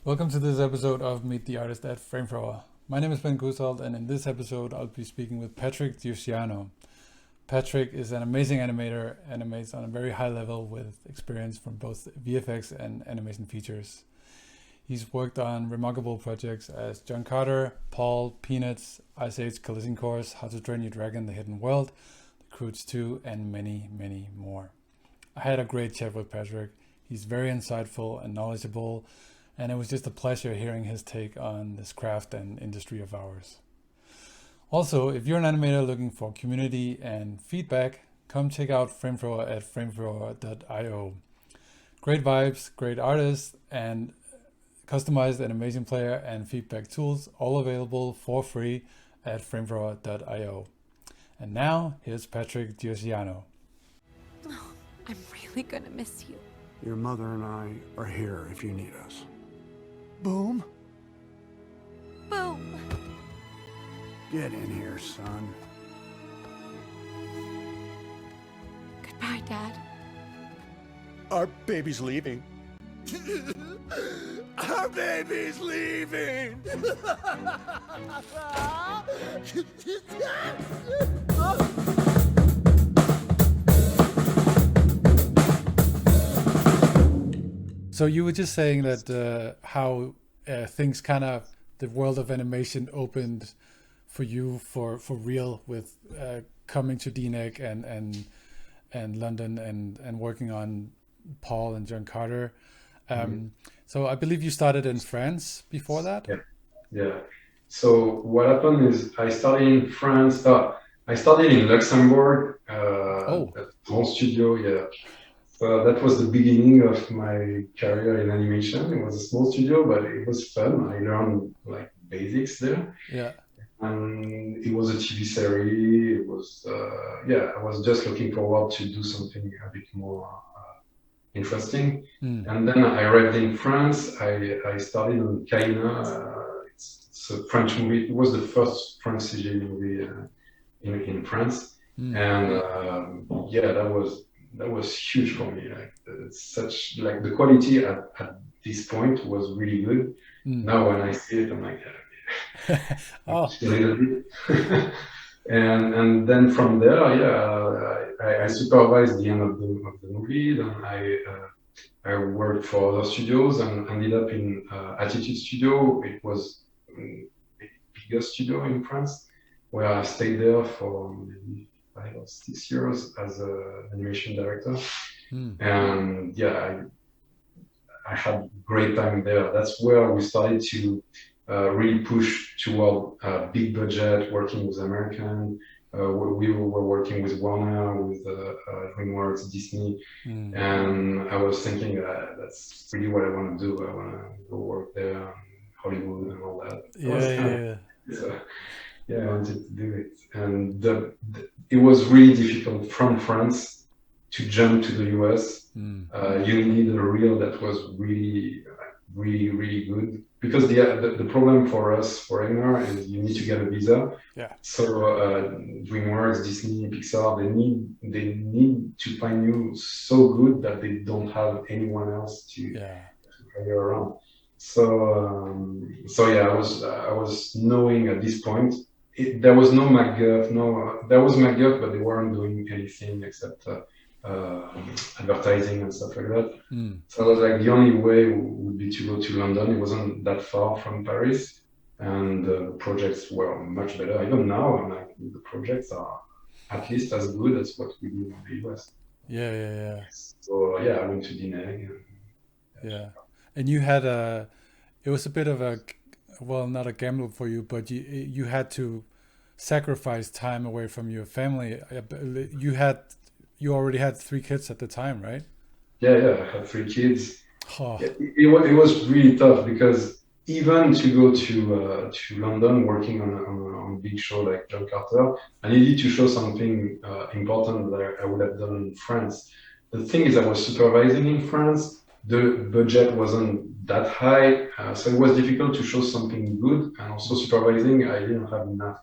Welcome to this episode of Meet the Artist at Framethrower. My name is Ben Gusald, and in this episode I'll be speaking with Patrick Giusiano. Patrick is an amazing animator, animates on a very high level with experience from both VFX and animation features. He's worked on remarkable projects as John Carter, Paul, Peanuts, Ice Age Collision Course, How to Train Your Dragon, The Hidden World, The Croods 2, and many, many more. I had a great chat with Patrick. He's very insightful and knowledgeable, and it was just a pleasure hearing his take on this craft and industry of ours. Also, if you're an animator looking for community and feedback, come check out Framethrower at framethrower.io. Great vibes, great artists, and customized animation player and feedback tools, all available for free at framethrower.io. And now, here's Patrick Giusiano. Oh, I'm really gonna miss you. Your mother and I are here if you need us. Boom. Boom! Get in here, son. Goodbye, Dad. Our baby's leaving. Our baby's leaving! So you were just saying that how things kind of, the world of animation opened for you for real with coming to DNEG and London and working on Paul and John Carter. So I believe you started in France before that? Yeah. So what happened is I started in France. I started in Luxembourg, a small studio, yeah. So that was the beginning of my career in animation. It was a small studio, but it was fun. I learned like basics there. Yeah. And it was a TV series. It was, I was just looking forward to do something a bit more interesting. And then I arrived in France. I started on Kaina. It's a French movie. It was the first French CGI movie in France. And that was huge for me. Like the quality at this point was really good. Now when I see it, I'm like, just a little bit. and then from there, I supervised the end of the movie. Then I worked for other studios and ended up in Attitude Studio. It was the biggest studio in France, where I stayed there for maybe 5 or 6 years as an animation director. And I had a great time there. That's where we started to really push toward big budget, working with American. We were working with Warner, with DreamWorks, Disney, and I was thinking that's really what I want to do. I want to go work there, Hollywood and all that. I wanted to do it, and it was really difficult from France to jump to the US. You need a reel that was really, really, really good, because the problem for us foreigner is you need to get a visa. So DreamWorks, Disney, Pixar, they need to find you so good that they don't have anyone else to hire around. I was knowing at this point. There was no MacGuff. There was MacGuff, but they weren't doing anything except advertising and stuff like that. So I was like, the only way would be to go to London. It wasn't that far from Paris, and the projects were much better. Even now, I'm like, the projects are at least as good as what we do in the US. So I went to DNEG. And you had it was a bit of a, well, not a gamble for you, but you had to sacrifice time away from your family. You already had 3 kids at the time, right? I had 3 kids. It was really tough, because even to go to London working on a big show like John Carter, I needed to show something important that I would have done in France. The thing is, I was supervising in France. The budget wasn't that high, so it was difficult to show something good, and also supervising, I didn't have enough.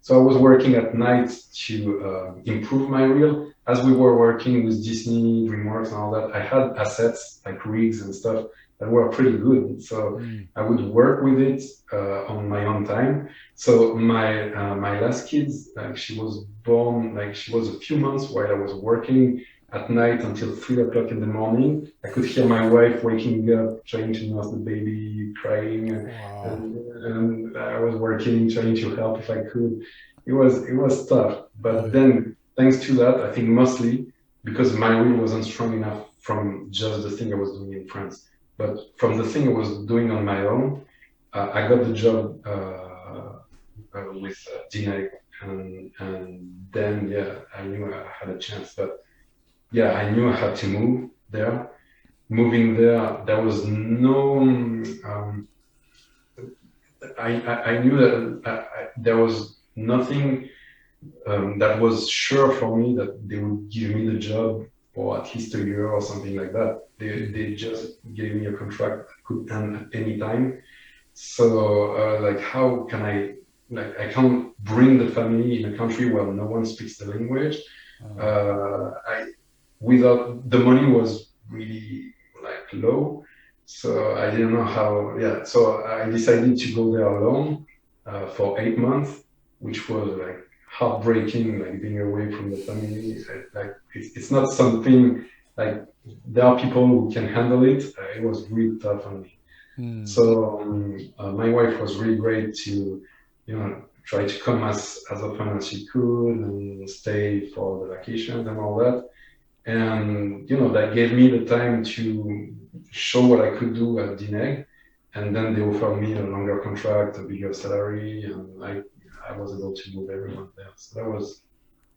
So I was working at night to improve my reel. As we were working with Disney, DreamWorks and all that, I had assets like rigs and stuff that were pretty good. So I would work with it on my own time. So my last kid, like she was born, like she was a few months while I was working at night until 3 o'clock in the morning. I could hear my wife waking up, trying to nurse the baby, crying, Wow. and I was working, trying to help if I could. It was tough, Oh but yeah. then thanks to that, I think mostly because my will wasn't strong enough from just the thing I was doing in France, but from the thing I was doing on my own, I got the job with DNEG, and then yeah, I knew I had a chance, but yeah, I knew I had to move there. Moving there, there was no. I knew that there was nothing that was sure for me that they would give me the job for at least a year or something like that. They just gave me a contract that could end at any time. So like, how can I, like, I can't bring the family in a country where no one speaks the language. I without the money was really like low, so I didn't know how. Yeah, so I decided to go there alone for 8 months, which was like heartbreaking, like being away from the family. Like it's not something like there are people who can handle it. It was really tough on me. Mm. So my wife was really great to, try to come as often as she could and stay for the vacations and all that. And that gave me the time to show what I could do at DNEG. And then they offered me a longer contract, a bigger salary, and I was able to move everyone there. So that was,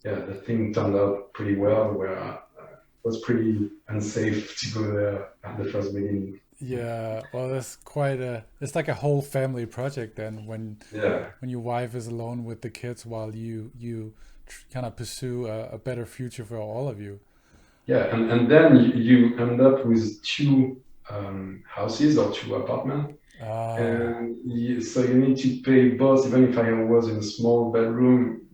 yeah, the thing turned out pretty well. Where it was pretty unsafe to go there at the first beginning. Yeah, well, that's quite a. It's like a whole family project then Yeah. when your wife is alone with the kids while you kind of pursue a better future for all of you. Yeah, and then you end up with two houses or two apartments, Ah, and so you need to pay both. Even if I was in a small bedroom,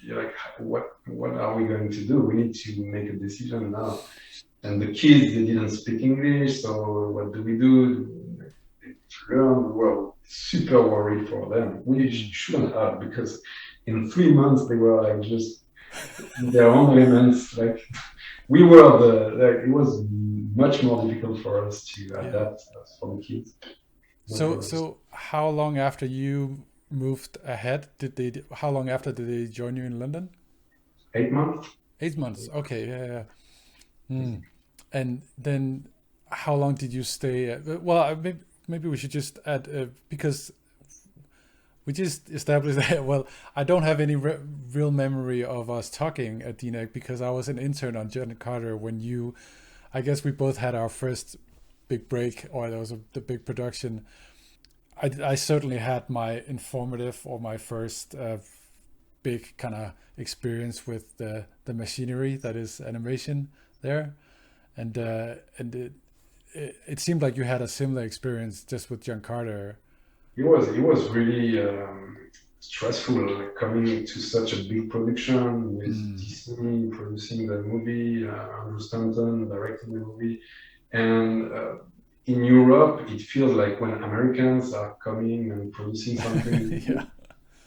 you're like, what are we going to do? We need to make a decision now. And the kids, they didn't speak English, so what do we do? They need to learn. We were super worried for them. We mm, shouldn't have, because in 3 months they were like just in their own elements. Like we were like, it was much more difficult for us to yeah. adapt as for the kids. So how long after you moved ahead did they? How long after did they join you in London? 8 months. 8 months. Okay, yeah, yeah. Mm. And then how long did you stay? Well, maybe we should just add because we just established that. Well, I don't have any real memory of us talking at DNEC because I was an intern on John Carter when you. I guess we both had our first big break, or there was the big production. I certainly had my informative or my first big kind of experience with the machinery that is animation there, and it seemed like you had a similar experience just with John Carter. It was really stressful, like, coming to such a big production with Mm, Disney producing the movie, Andrew Stanton directing the movie, and in Europe, it feels like when Americans are coming and producing something, yeah.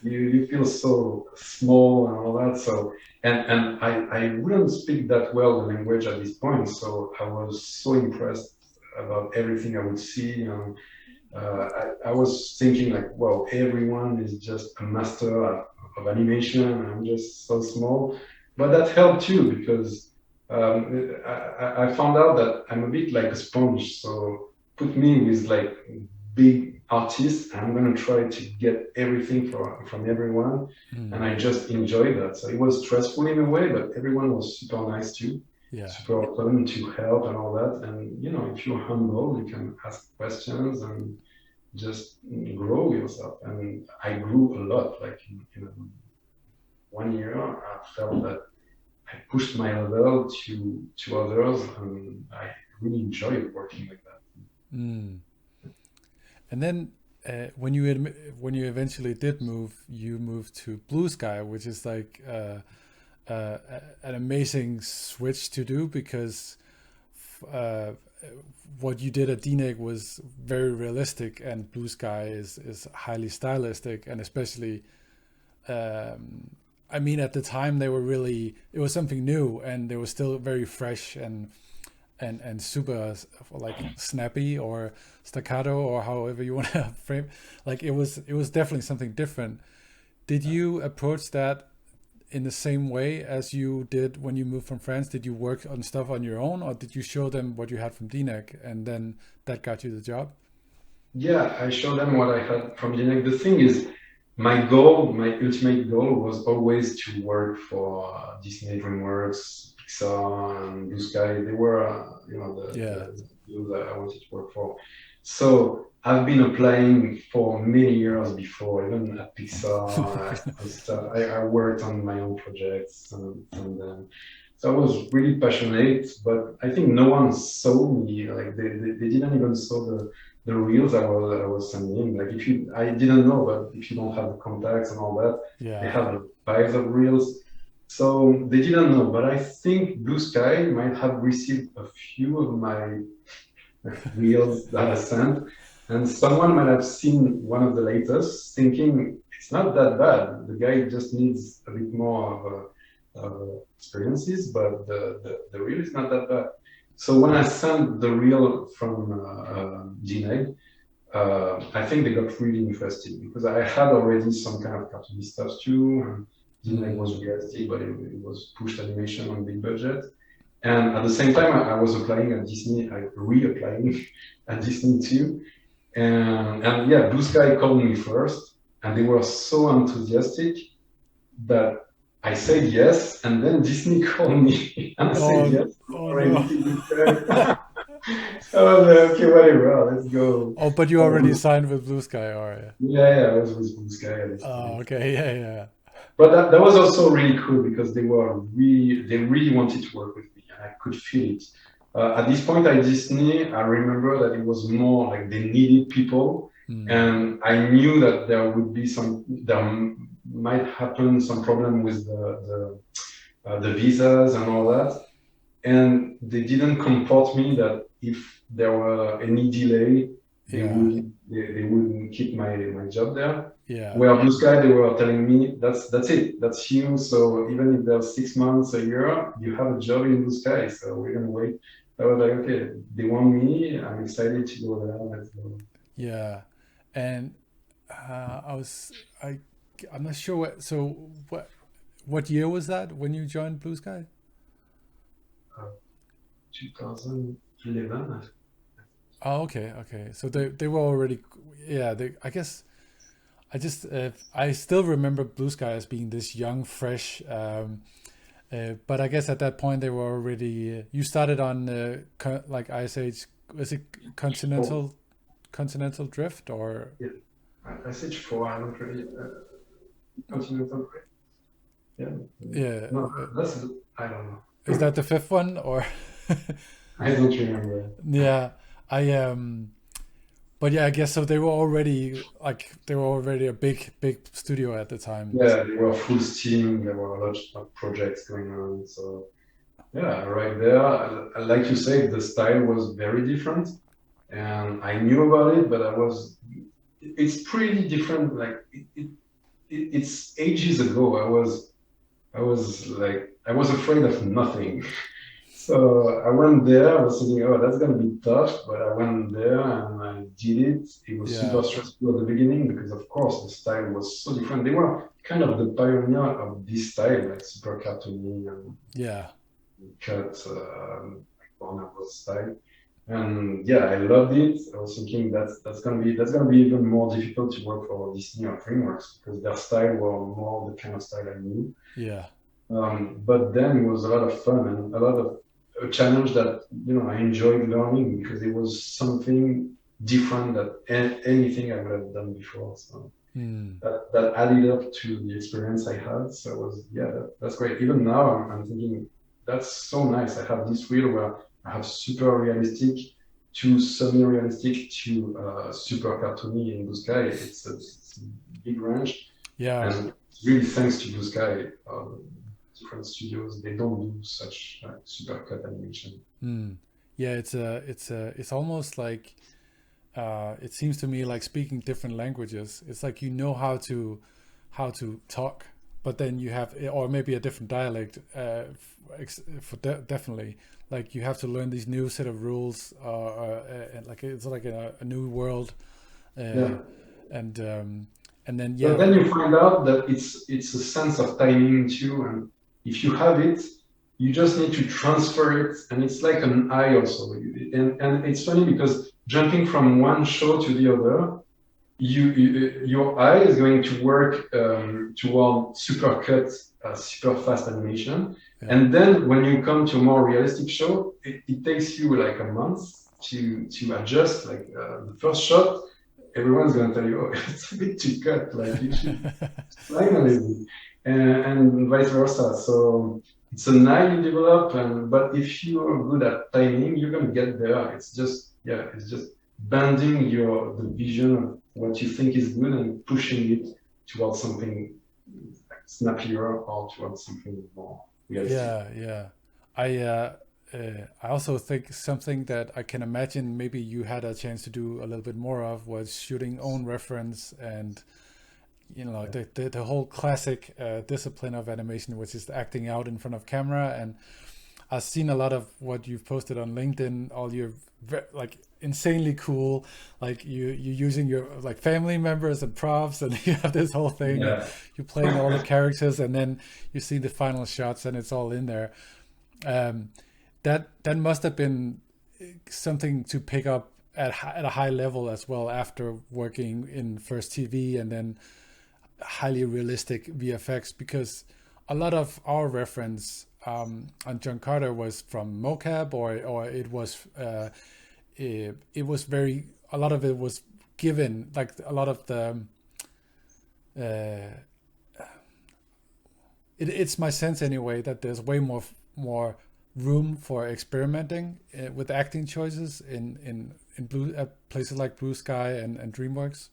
you feel so small and all that. So and I wouldn't speak that well the language at this point, so I was so impressed about everything I would see. I was thinking like, wow, everyone is just a master of animation, and I'm just so small. But that helped too, because I found out that I'm a bit like a sponge. So put me with like big artists, and I'm gonna try to get everything from everyone, Mm, and I just enjoyed that. So it was stressful in a way, but everyone was super nice too, yeah. super open to help and all that. And if you're humble, you can ask questions and just grow yourself. And I grew a lot. Like in 1 year, I felt that I pushed my level to others, and I really enjoyed working like that. Mm. And then when you eventually did move, you moved to Blue Sky, which is like an amazing switch to do because what you did at DNEG was very realistic, and Blue Sky is highly stylistic, and especially, I mean, at the time they were really, it was something new, and they were still very fresh and super like snappy or staccato or however you want to frame. Like it was definitely something different. Did you approach that in the same way as you did when you moved from France? Did you work on stuff on your own, or did you show them what you had from DNEG and then that got you the job? Yeah, I showed them what I had from DNEG. The thing is, my goal, my ultimate goal was always to work for Disney, DreamWorks, Pixar, and Blue Sky. They were, the studios that I wanted to work for. So I've been applying for many years before, even at Pixar and stuff. I worked on my own projects and so I was really passionate, but I think no one saw me. Like they didn't even saw the reels I was sending. Like I didn't know, but if you don't have the contacts and all that, they have piles of reels. So they didn't know, but I think Blue Sky might have received a few of my reels that I sent, and someone might have seen one of the latest, thinking it's not that bad. The guy just needs a bit more of experiences, but the reel is not that bad. So when I sent the reel from DNEG, I think they got really interested because I had already some kind of cartoony stuff too. And DNEG was realistic, but it was pushed animation on big budget. And at the same time, I was applying at Disney, reapplying at Disney too. And yeah, Blue Sky called me first, and they were so enthusiastic that I said yes, and then Disney called me and I said yes. No. So I was like, okay, whatever, let's go. Oh, but you already signed with Blue Sky, or yeah, I was with Blue Sky at this point. Okay, yeah. But that was also really cool because they really wanted to work with me, and I could feel it. At this point at Disney, I remember that it was more like they needed people, and I knew that there might happen some problem with the visas and all that, and they didn't comfort me that if there were any delay, they wouldn't keep my job there. Yeah. Where Blue Sky, they were telling me that's it, that's you. So even if there's 6 months, a year, you have a job in Blue Sky. So we're gonna wait. I was like, okay, they want me. I'm excited to go there. Let's go. Yeah, and I'm not sure what year was that when you joined Blue Sky? 2011. Oh, okay. So they were already, I guess. I still remember Blue Sky as being this young, fresh, but I guess at that point they were already. You started on like Ice Age. Was it Continental Drift or? Yeah, Ice Age 4. I don't really Continental Drift. Yeah. Yeah. No, I don't know. Is that the fifth one or? I don't remember. Yeah, but yeah, I guess so. They were already a big studio at the time. Yeah, they were full steam. There were a lot of projects going on. So yeah, right there, like you said, the style was very different, and I knew about it, but it's pretty different. Like it's ages ago. I was afraid of nothing. So I went there, I was thinking, oh, that's going to be tough, but I went there and I did it. It was super stressful at the beginning because, of course, the style was so different. They were kind of the pioneer of this style, like super cartoony and cut, Warner Bros. Style. And yeah, I loved it. I was thinking that's gonna be even more difficult to work for Disney or DreamWorks because their style were more the kind of style I knew. Yeah. But then it was a lot of fun and a challenge that I enjoyed learning because it was something different than anything I would have done before. So that added up to the experience I had. So that's great. Even now I'm thinking that's so nice. I have this reel where I have super realistic to semi-realistic to super cartoony in Blue Sky. It's a big range. Yeah. And really thanks to Blue Sky. Different studios, they don't do such super cut animation. Yeah, it's almost like it seems to me like speaking different languages. It's like you know how to talk, but then you have, or maybe a different dialect, definitely. Like you have to learn these new set of rules, and like it's like a new world, uh, Yeah. and and then But yeah, then you find out that it's a sense of timing too, and if you have it, you just need to transfer it, and it's like an eye also. And it's funny because jumping from one show to the other, your eye is going to work toward super cut, super fast animation, yeah, and then when you come to a more realistic show, it takes you like a month to adjust. Like the first shot, everyone's going to tell you, oh, it's a bit too cut. Like you should finally, and vice versa. So it's an eye you develop, and but if you're good at timing, you're gonna get there. It's just bending your the vision of what you think is good and pushing it towards something snappier or towards something more realistic. yeah. I I also think something that I can imagine maybe you had a chance to do a little bit more of was shooting own reference, and you know the whole classic discipline of animation, which is acting out in front of camera. And I've seen a lot of what you've posted on LinkedIn, all your like insanely cool, like you using your like family members and props, and you have this whole thing, and Yeah, you're playing all the characters, and then you see the final shots, and it's all in there. Um, that must have been something to pick up at a high level as well after working in first TV and then highly realistic VFX, because a lot of our reference on John Carter was from mocap, or it was it was very, a lot of it was given, like a lot of the uh, it's my sense anyway that there's way more room for experimenting with acting choices in blue places like Blue Sky and DreamWorks.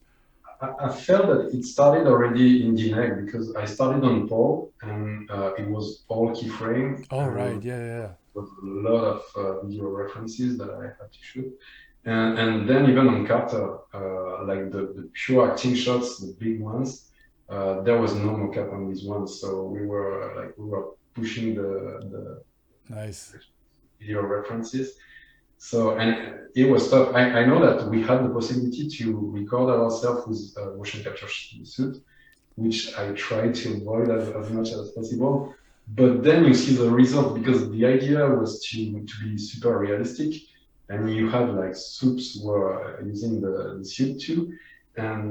I felt that it started already in DNEG because I started on Paul and it was all keyframe Oh right, and yeah. was a lot of video references that I had to shoot. And then even on Carter, like the pure acting shots, the big ones, there was no mocap on these ones. So we were pushing the Nice. video references. So, and it was tough. I know that we had the possibility to record ourselves with a motion capture suit, which I try to avoid as much as possible. But then you see the result because the idea was to be super realistic, and you had like soups were using the suit too, and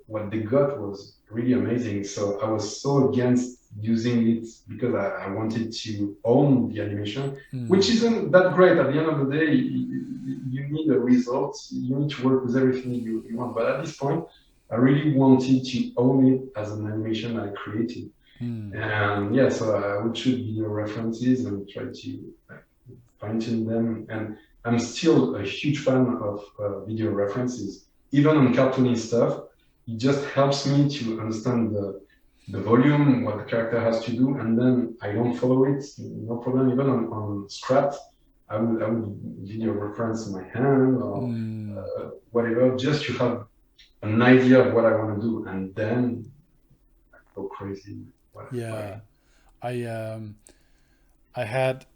what they got was really amazing. So I was so against using it because I wanted to own the animation, which isn't that great. At the end of the day, you need a result. You need to work with everything you want. But at this point, I really wanted to own it as an animation I created. And yeah, so I would shoot video references and try to like, fine tune them. And I'm still a huge fan of video references, even on cartoony stuff. It just helps me to understand the volume, what the character has to do, and then I don't follow it, no problem. Even on Scrat, I would video reference my hand or whatever, just to have an idea of what I want to do, and then I go crazy. Yeah, I I had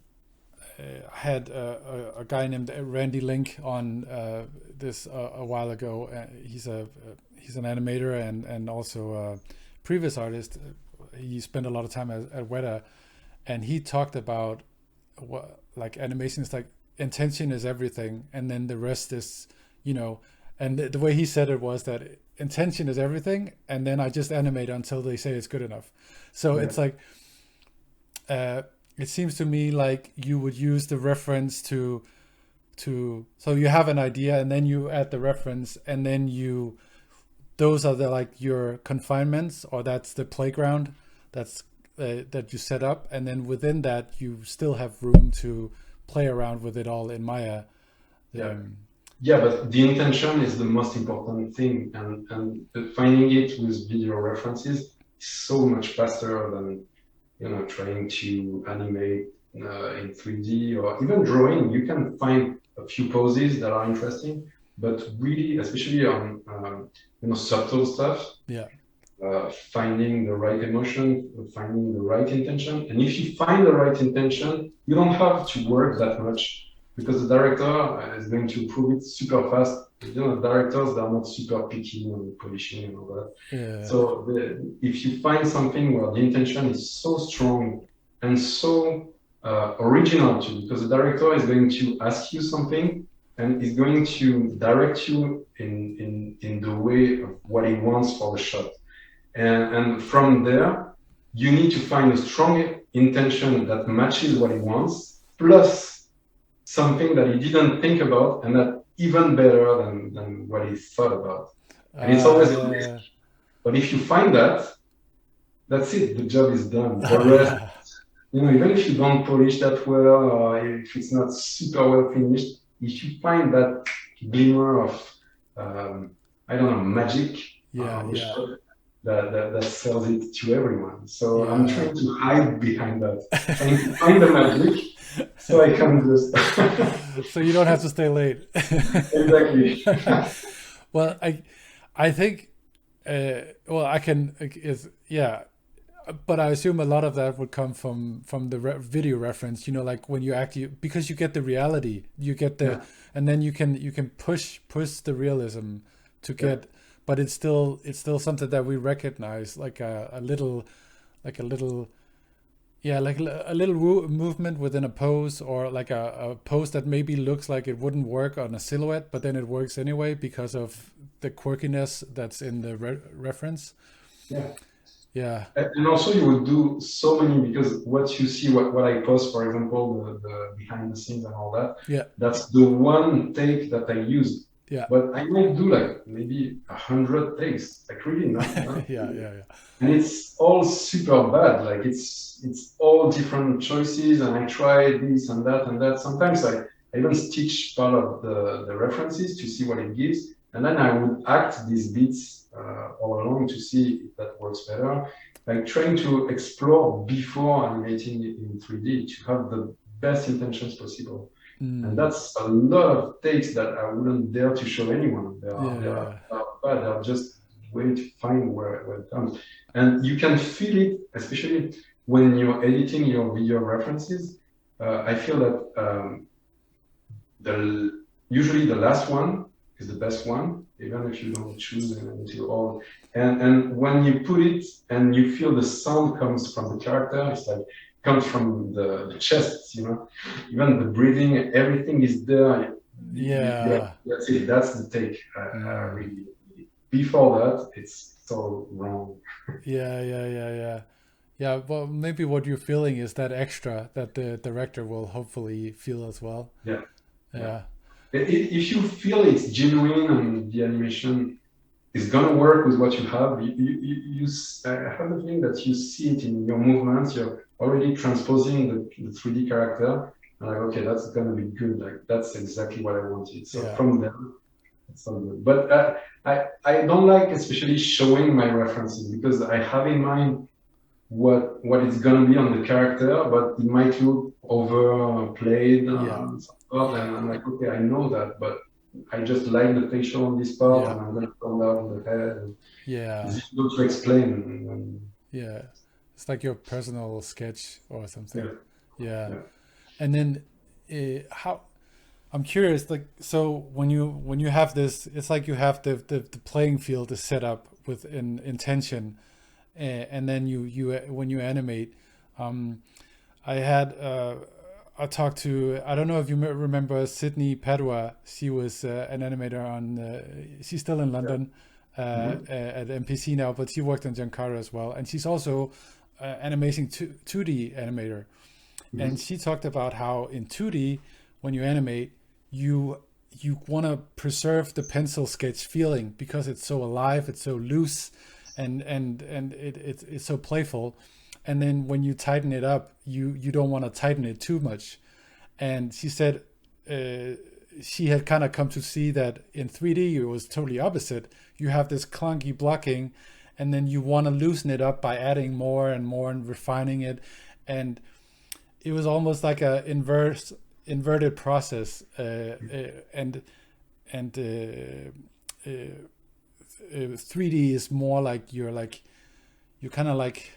a guy named Randy Link on this a while ago. He's an animator and also a previous artist. He spent a lot of time at Weta, and he talked about what like animation is like, intention is everything, and then the rest is, you know. And the way he said it was that intention is everything, and then I just animate until they say it's good enough. So it's like it seems to me like you would use the reference to so you have an idea, and then you add the reference, and then those are the like your confinements, or that's the playground that's that you set up, and then within that you still have room to play around with it all in Maya. Yeah. Yeah, but the intention is the most important thing, and finding it with video references is so much faster than trying to animate in 3D or even drawing, you can find a few poses that are interesting, but really, especially on subtle stuff, finding the right emotion, finding the right intention. And if you find the right intention, you don't have to work that much because the director is going to prove it super fast. Directors, they're not super picky on polishing and all that. Yeah. So if you find something where the intention is so strong and so original too, because the director is going to ask you something and is going to direct you in the way of what he wants for the shot. And from there, you need to find a strong intention that matches what he wants, plus something that he didn't think about and that even better than what he thought about. And it's always a risk. But if you find that, that's it. The job is done. The rest, even if you don't polish that well, or if it's not super well finished, if you find that glimmer of, I don't know, magic on the shot, that sells it to everyone. So I'm trying to hide behind that, trying to find the magic, so I can just. So you don't have to stay late. Exactly. Well, I think, I can, but I assume a lot of that would come from the video reference. Like when you because you get the reality, you get the, and then you can push the realism to get. But it's still something that we recognize, like a little movement within a pose, or like a pose that maybe looks like it wouldn't work on a silhouette, but then it works anyway because of the quirkiness that's in the reference. Yeah. And also you would do so many, because what you see, what I post, for example, the behind the scenes and all that. Yeah. That's the one take that I used. Yeah. But I might do like maybe 100 takes, like really not. Yeah. And it's all super bad. Like it's all different choices, and I try this and that and that. Sometimes I even stitch part of the references to see what it gives, and then I would act these beats all along to see if that works better. Like trying to explore before animating it in 3D to have the best intentions possible. And that's a lot of takes that I wouldn't dare to show anyone. They're just waiting to find where it comes. And you can feel it, especially when you're editing your video references. I feel that usually the last one is the best one, even if you don't choose into all. And when you put it and you feel the sound comes from the character, it's like comes from the chest, even the breathing, everything is there. That's it. That's the take. Really. Before that, it's so wrong. Yeah. Well, maybe what you're feeling is that extra that the director will hopefully feel as well. Yeah. If you feel it's genuine and the animation is gonna work with what you have, I have the feeling that you see it in your movements. You're already transposing the 3D character. And like, okay, that's gonna be good. Like that's exactly what I wanted. So from there, it's all good. But I don't like especially showing my references, because I have in mind what it's gonna be on the character, but it might look overplayed. And I'm like, okay, I know that, but I just like the facial on this part, and I'm gonna come down on the head. And it's difficult to explain. It's like your personal sketch or something. And then how, I'm curious, like, so when you have this, it's like you have the playing field is set up with an intention, and then you when you animate, I talked to, I don't know if you remember Sydney Padua. She was an animator she's still in London at MPC now, but she worked on Jankara as well, and she's also an amazing 2D animator. And she talked about how in 2D, when you animate, you want to preserve the pencil sketch feeling, because it's so alive, it's so loose, and it's so playful. And then when you tighten it up, you don't want to tighten it too much. And she said she had kind of come to see that in 3D it was totally opposite. You have this clunky blocking, and then you want to loosen it up by adding more and more and refining it. And it was almost like a inverted process, and 3D is more like you kind of like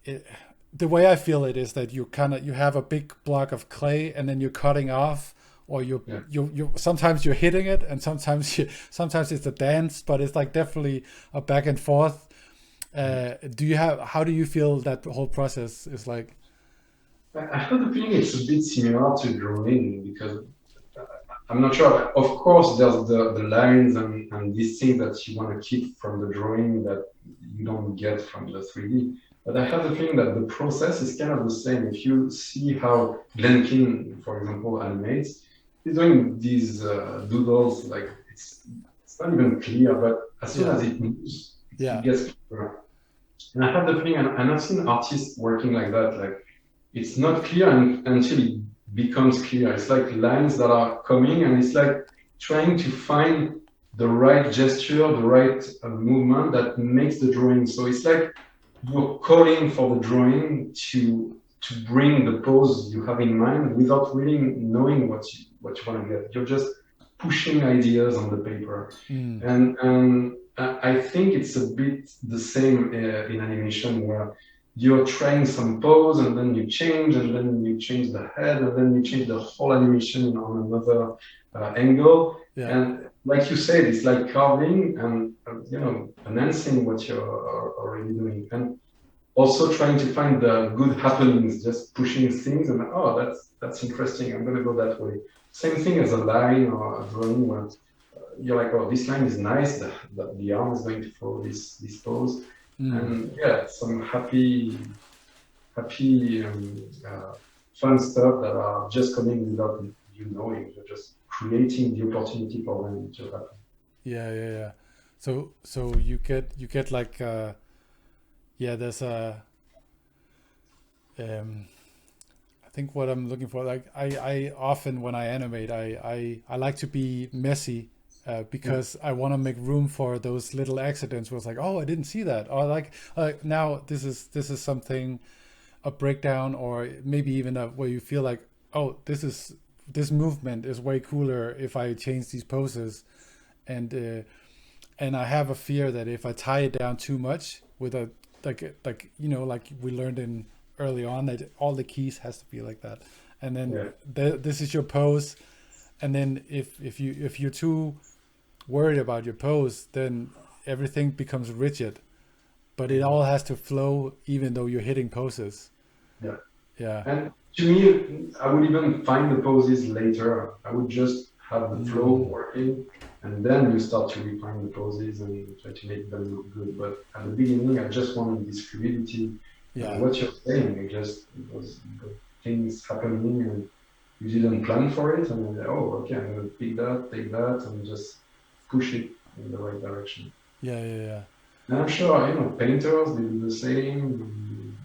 it, the way I feel it is that you have a big block of clay, and then you're cutting off, or you sometimes you're hitting it, and sometimes it's a dance, but it's like definitely a back and forth. How do you feel that whole process is like? I have the feeling it's a bit similar to drawing because I'm not sure. Of course, there's the lines and these things that you want to keep from the drawing that you don't get from the 3D. But I have the feeling that the process is kind of the same. If you see how Glenn Keane, for example, animates, he's doing these doodles, like it's not even clear, but as soon as it moves, it gets clearer. And I have the feeling, and I've seen artists working like that, like it's not clear until it becomes clear. It's like lines that are coming, and it's like trying to find the right gesture, the right movement that makes the drawing. So it's like you're calling for the drawing to bring the pose you have in mind without really knowing what you want to get. You're just pushing ideas on the paper, and I think it's a bit the same in animation, where you're trying some pose and then you change, and then you change the head, and then you change the whole animation on another angle. And like you said, it's like carving and enhancing what you're already doing, and also trying to find the good happenings, just pushing things, and that's interesting, I'm gonna go that way. Same thing as a line or a drawing, where you're like, oh, this line is nice, the arm is going to follow this pose. And some happy fun stuff that are just coming without you knowing. You're just creating the opportunity for them to happen. Yeah. So you get like there's a I think what I'm looking for, like I often when I animate, I like to be messy. Because I want to make room for those little accidents where it's like, oh, I didn't see that, or like now this is something, a breakdown, or maybe even where you feel like, oh, this movement is way cooler if I change these poses, and I have a fear that if I tie it down too much with a like we learned in early on that all the keys has to be like that, and then this is your pose, and then if you're too worried about your pose, then everything becomes rigid, but it all has to flow even though you're hitting poses. And to me, I would even find the poses later. I would just have the flow working, and then you start to refine the poses and try to make them look good. But at the beginning, I just wanted this fluidity. What you're saying, it was things happening, and you didn't plan for it, and you're like, oh, okay, I'm gonna pick that, take that, and just push it in the right direction. Yeah. And I'm sure, painters, they do the same,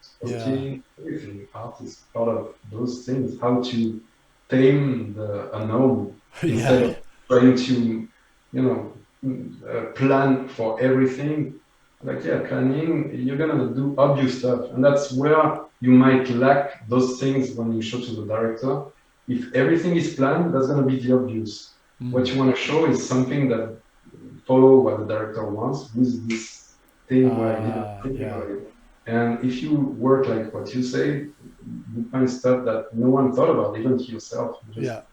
sculpting, everything. Art is part of those things, how to tame the unknown instead of trying to, plan for everything. Like, planning, you're gonna do obvious stuff. And that's where you might lack those things when you show to the director. If everything is planned, that's gonna be the obvious. What you want to show is something that follow what the director wants with this thing where he didn't think about it. And if you work like what you say, you find stuff that no one thought about, even to yourself. Yeah.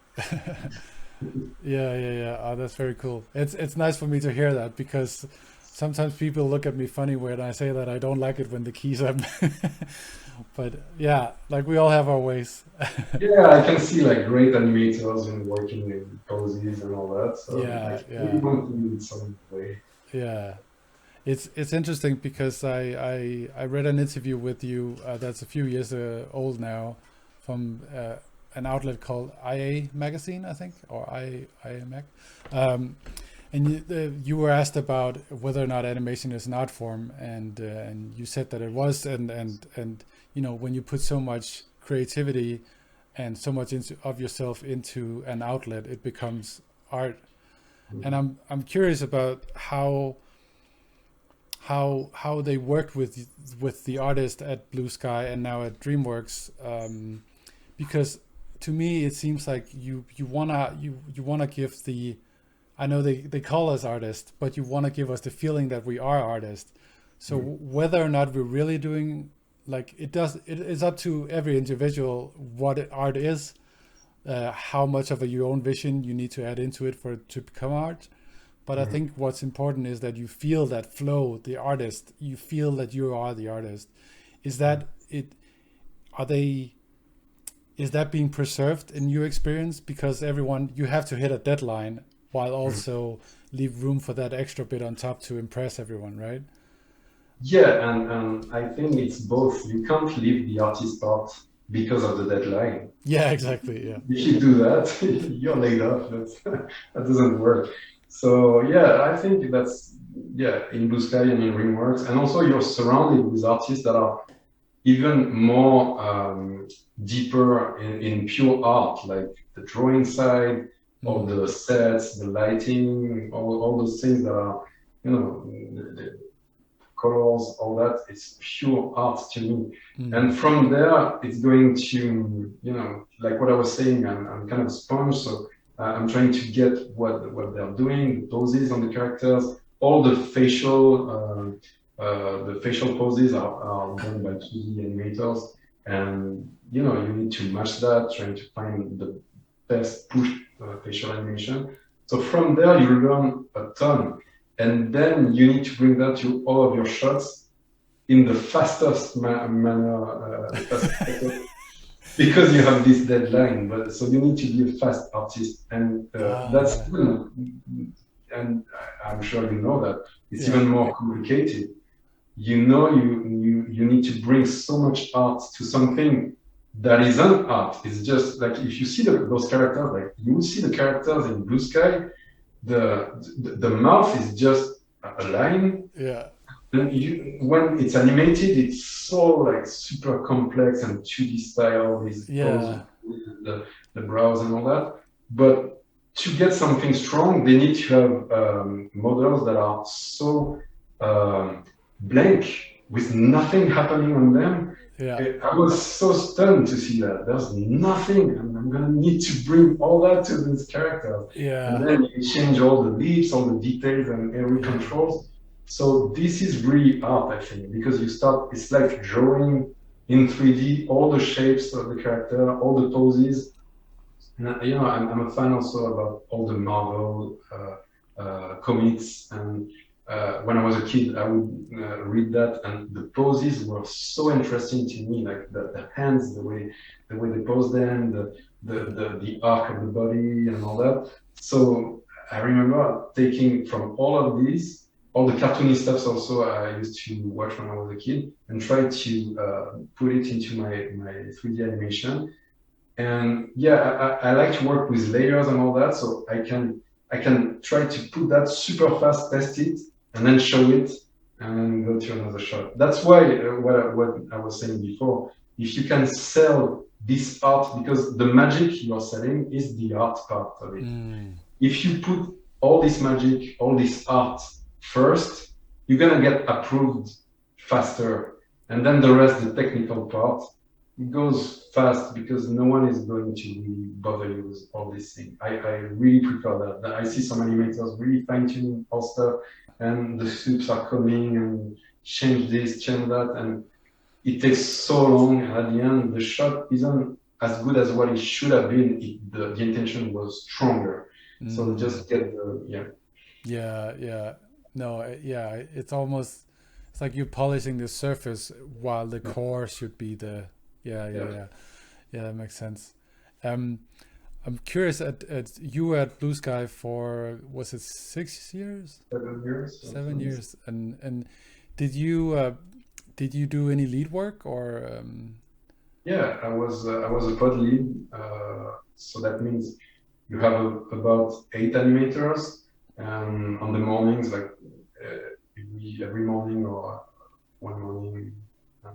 Oh, that's very cool. It's nice for me to hear that, because sometimes people look at me funny when I say that I don't like it when the keys are but like we all have our ways. I can see like great animators and working in poses and all that. So we want to in some way. It's interesting because I read an interview with you that's a few years old now, from an outlet called IA Magazine, I think, or IA Mag. And you were asked about whether or not animation is an art form, and you said that it was, and when you put so much creativity and so much of yourself into an outlet, it becomes art. And I'm curious about how how they worked with the artist at Blue Sky and now at DreamWorks, because to me it seems like you wanna give the, I know they call us artists, but you want to give us the feeling that we are artists. So whether or not we're really doing, like, it is up to every individual what art is, how much of your own vision you need to add into it for it to become art. But I think what's important is that you feel that flow, the artist, you feel that you are the artist. Is that it? Is that being preserved in your experience? Because you have to hit a deadline while also leave room for that extra bit on top to impress everyone, right? Yeah, and I think it's both. You can't leave the artist part because of the deadline. Yeah, exactly. Yeah. If you do that, you're laid off. That doesn't work. So yeah, I think that's, yeah, in Blue Sky and in DreamWorks, and also you're surrounded with artists that are even more deeper in pure art, like the drawing side, all the sets, the lighting, all those things that are, the colors, all that. It's pure art to me. And from there, it's going to, like what I was saying, I'm kind of a sponge, so I'm trying to get what they're doing, the poses on the characters, all the facial poses are done by 2D animators, and you need to match that, trying to find the best push facial animation. So from there, you learn a ton, and then you need to bring that to all of your shots in the fastest manner, because you have this deadline. But so you need to be a fast artist, and that's and I'm sure you know that it's even more complicated. You need to bring so much art to something that isn't art. It's just like, if you see those characters, like you will see the characters in Blue Sky, the mouth is just a line. Yeah. When it's animated, it's so like super complex and 2D style, these poses, the brows and all that. But to get something strong, they need to have models that are so blank, with nothing happening on them. I was so stunned to see that there's nothing, and I'm gonna need to bring all that to this character. And then you change all the lips, all the details, and every controls. So this is really art, I think, because it's like drawing in 3D all the shapes of the character, all the poses. And I'm a fan also about all the Marvel comics, and when I was a kid, I would read that, and the poses were so interesting to me, like the hands, the way they pose them, the arc of the body, and all that. So I remember taking from all of these, all the cartoony stuff also I used to watch when I was a kid, and try to put it into my 3D animation. And yeah, I like to work with layers and all that, so I can try to put that super fast, test it, and then show it, and go to another shot. That's why what I was saying before, if you can sell this art, because the magic you're selling is the art part of it. If you put all this magic, all this art first, you're gonna get approved faster, and then the rest, the technical part, it goes fast, because no one is going to really bother you with all these things. I really prefer that. I see some animators really fine-tuning all stuff, and the soups are coming and change this, change that, and it takes so long. And at the end, the shot isn't as good as what it should have been if the intention was stronger. So just get the it's like you're polishing the surface while the core should be the that makes sense. I'm curious, at you were at Blue Sky for, was it 6 years? 7 years. 7 years. And did you do any lead work, or Yeah, I was a pod lead, so that means you have about 8 animators, and on the mornings, like every morning or one morning on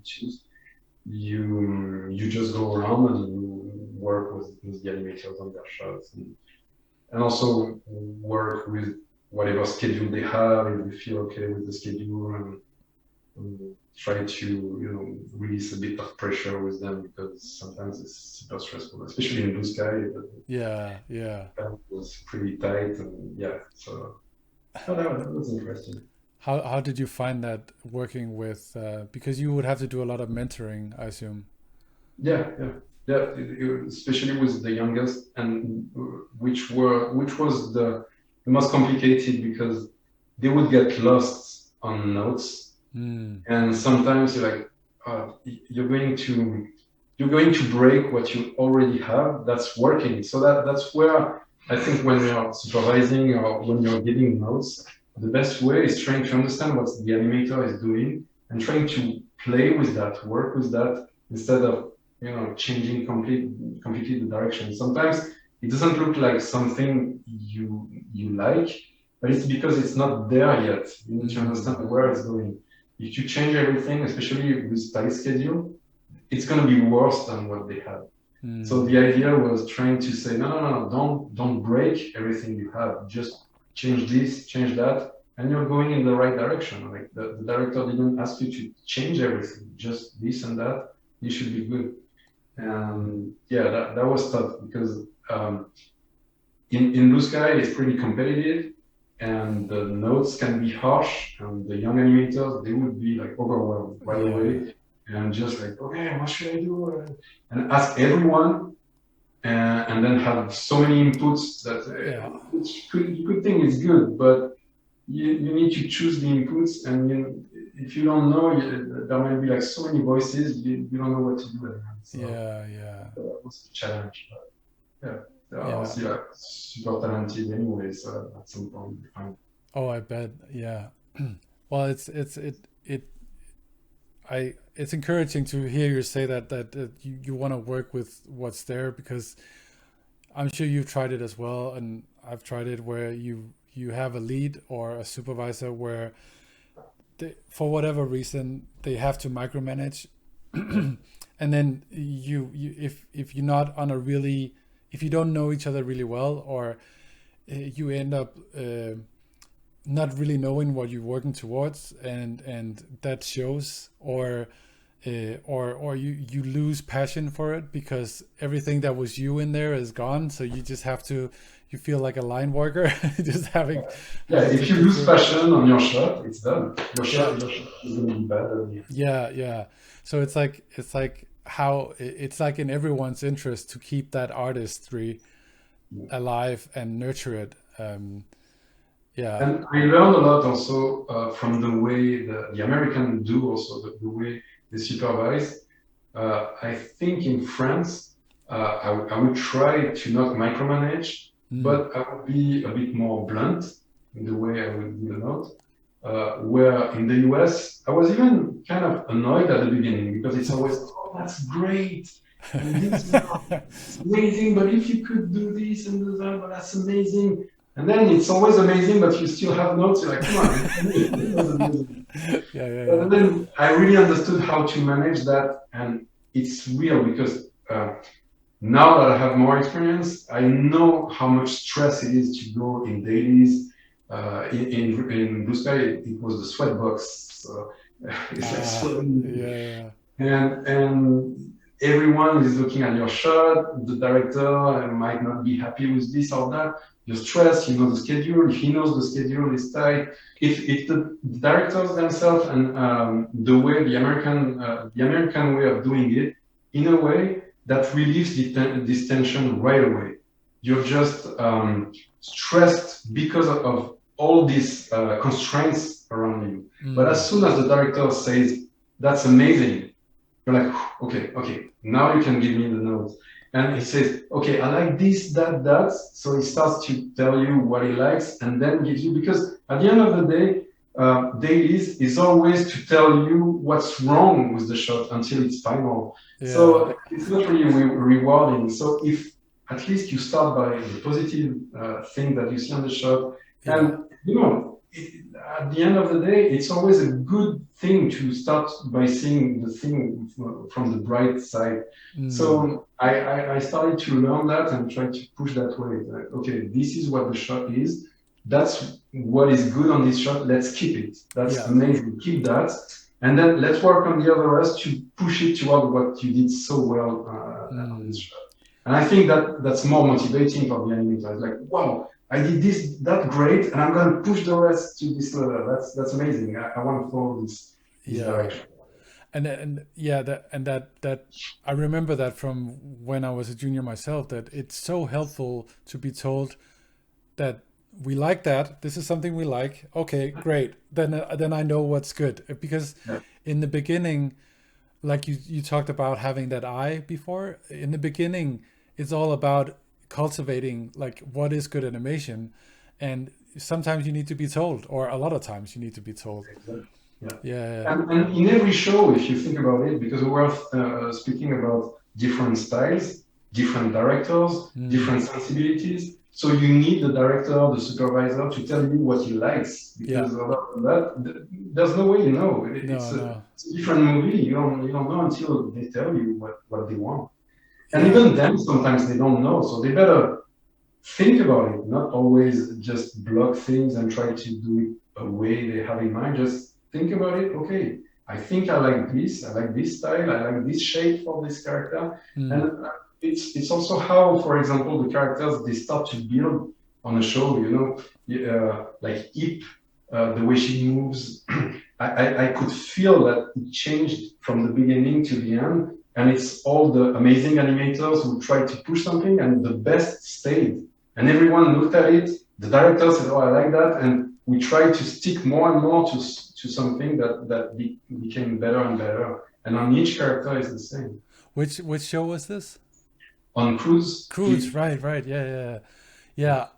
Tuesday, you just go around and you work with the animators on their shots, and also work with whatever schedule they have, if they feel okay with the schedule, and try to, you know, release a bit of pressure with them, because sometimes it's super stressful, especially in Blue Sky. Yeah, yeah. That was pretty tight, and yeah, so that was interesting. How did you find that working with, because you would have to do a lot of mentoring, I assume. Yeah, yeah, yeah. Especially with the youngest, and which was the most complicated, because they would get lost on notes, and sometimes you're like, you're going to break what you already have that's working. So that's where I think when you're supervising or when you're giving notes, the best way is trying to understand what the animator is doing and trying to play with that, work with that, instead of, you know, changing completely the direction. Sometimes it doesn't look like something you like, but it's because it's not there yet. You need to understand where it's going. If you change everything, especially with tight schedule, it's going to be worse than what they had. So the idea was trying to say, no, don't break everything you have. Just change this, change that, and you're going in the right direction. Like the director didn't ask you to change everything, just this and that. You should be good. And yeah, that was tough, because in Blue Sky it's pretty competitive, and the notes can be harsh, and the young animators, they would be like overwhelmed right away, and just like, okay, what should I do? And ask everyone, and then have so many inputs that you could think is good, but you need to choose the inputs, and if you don't know, there might be like so many voices, you don't know what to do. So that was a challenge. But yeah, also, yeah, super talented anyway, so at some point we find. Oh, I bet. Yeah. Well, it's encouraging to hear you say that you want to work with what's there, because I'm sure you've tried it as well, and I've tried it, where you have a lead or a supervisor where for whatever reason they have to micromanage, and then if you're not on a really, if you don't know each other really well, or you end up not really knowing what you're working towards, and that shows, or you lose passion for it, because everything that was you in there is gone. So you just have to, you feel like a line worker, just having. Yeah, if you lose passion on your shot, it's done. Your shot is going to be bad. Yeah. So it's like how it's like in everyone's interest to keep that artistry alive and nurture it. Yeah. And I learned a lot also from the way the Americans do, also the way they supervise. I think in France, I would try to not micromanage, but I would be a bit more blunt in the way I would do the note. Where in the US, I was even kind of annoyed at the beginning, because it's always, oh, that's great, and this is amazing, but if you could do this and do that, but that's amazing. And then it's always amazing, but you still have notes. You're like, come on. Yeah. And then I really understood how to manage that, and it's real, because now that I have more experience, I know how much stress it is to go in dailies. In Blue Sky, it was the sweat box, so it's like sweating. And everyone is looking at your shot. The director might not be happy with this or that. You're stressed. You know the schedule. He knows the schedule is tight. If the directors themselves, and the way the American way of doing it, in a way that relieves this tension right away. You're just stressed because of all these constraints around you. But as soon as the director says, that's amazing, you're like, okay, now you can give me the notes. And he says, okay, I like this, that. So he starts to tell you what he likes, and then gives you, because at the end of the day, dailies is always to tell you what's wrong with the shot until it's final. So it's not really rewarding. So if at least you start by the positive thing that you see on the shot, and at the end of the day, it's always a good thing to start by seeing the thing from the bright side. So I started to learn that and try to push that way. Like, okay, this is what the shot is. that's what is good on this shot. Let's keep it. That's Yeah. amazing. Keep that. And then let's work on the other rest to push it toward what you did so well on this shot. And I think that's more motivating for the animator. It's like, wow, I did this that great, and I'm going to push the rest to this level. That's amazing. I want to follow this direction. And yeah, that I remember that from when I was a junior myself, that it's so helpful to be told that we like that. This is something we like. Okay, great. Then I know what's good, because in the beginning, like you talked about having that eye before. In the beginning, it's all about cultivating like what is good animation, and sometimes you need to be told, or a lot of times you need to be told. Exactly. Yeah. And in every show, if you think about it, because we were speaking about different styles, different directors, different sensibilities. So you need the director, the supervisor to tell you what he likes, because other than that, there's no way you know. It's a different movie. You don't know until they tell you what they want. And even then, sometimes they don't know. So they better think about it, not always just block things and try to do it a way they have in mind. Just think about it. Okay, I think I like this. I like this style. I like this shape for this character. And it's also how, for example, the characters they start to build on a show. Like Ip, the way she moves. I could feel that it changed from the beginning to the end. And it's all the amazing animators who tried to push something, and the best stayed. And everyone looked at it. The director said, "Oh, I like that," and we tried to stick more and more to something that became better and better. And on each character is the same. Which show was this? On Croods. Croods, right. Yeah.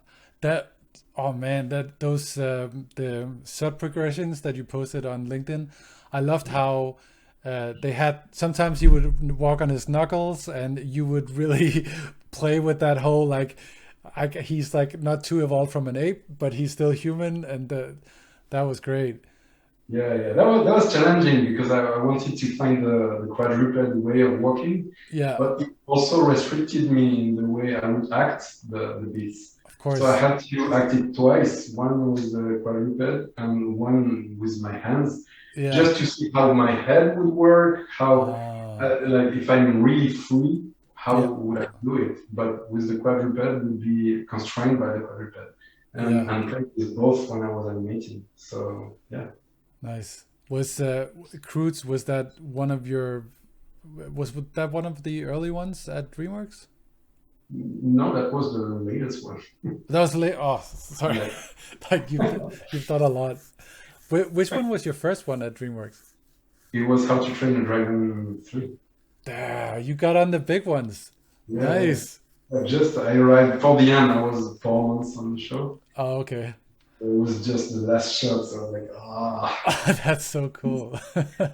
That. Oh man, those the sub progressions that you posted on LinkedIn. I loved how. They had sometimes you would walk on his knuckles, and you would really play with that whole like he's like not too evolved from an ape, but he's still human, and that was great. Yeah, that was challenging because I wanted to find the quadruped way of walking. Yeah, but it also restricted me in the way I would act the beats. Of course. So I had to act it twice, one with the quadruped and one with my hands. Just to see how my head would work, how like if I'm really free, how would I do it? But with the quadruped, would be constrained by the quadruped, and playing with both when I was animating. So yeah, nice. Was Croods? Was that one of your? Was that one of the early ones at DreamWorks? No, that was the latest one. That was late. Oh, sorry. Like you've done a lot. Which one was your first one at DreamWorks? It was How to Train a Dragon 3. There, you got on the big ones. Yeah. Nice. I arrived for the end. I was 4 months on the show. Oh, okay. It was just the last shot, so I was like, That's so cool.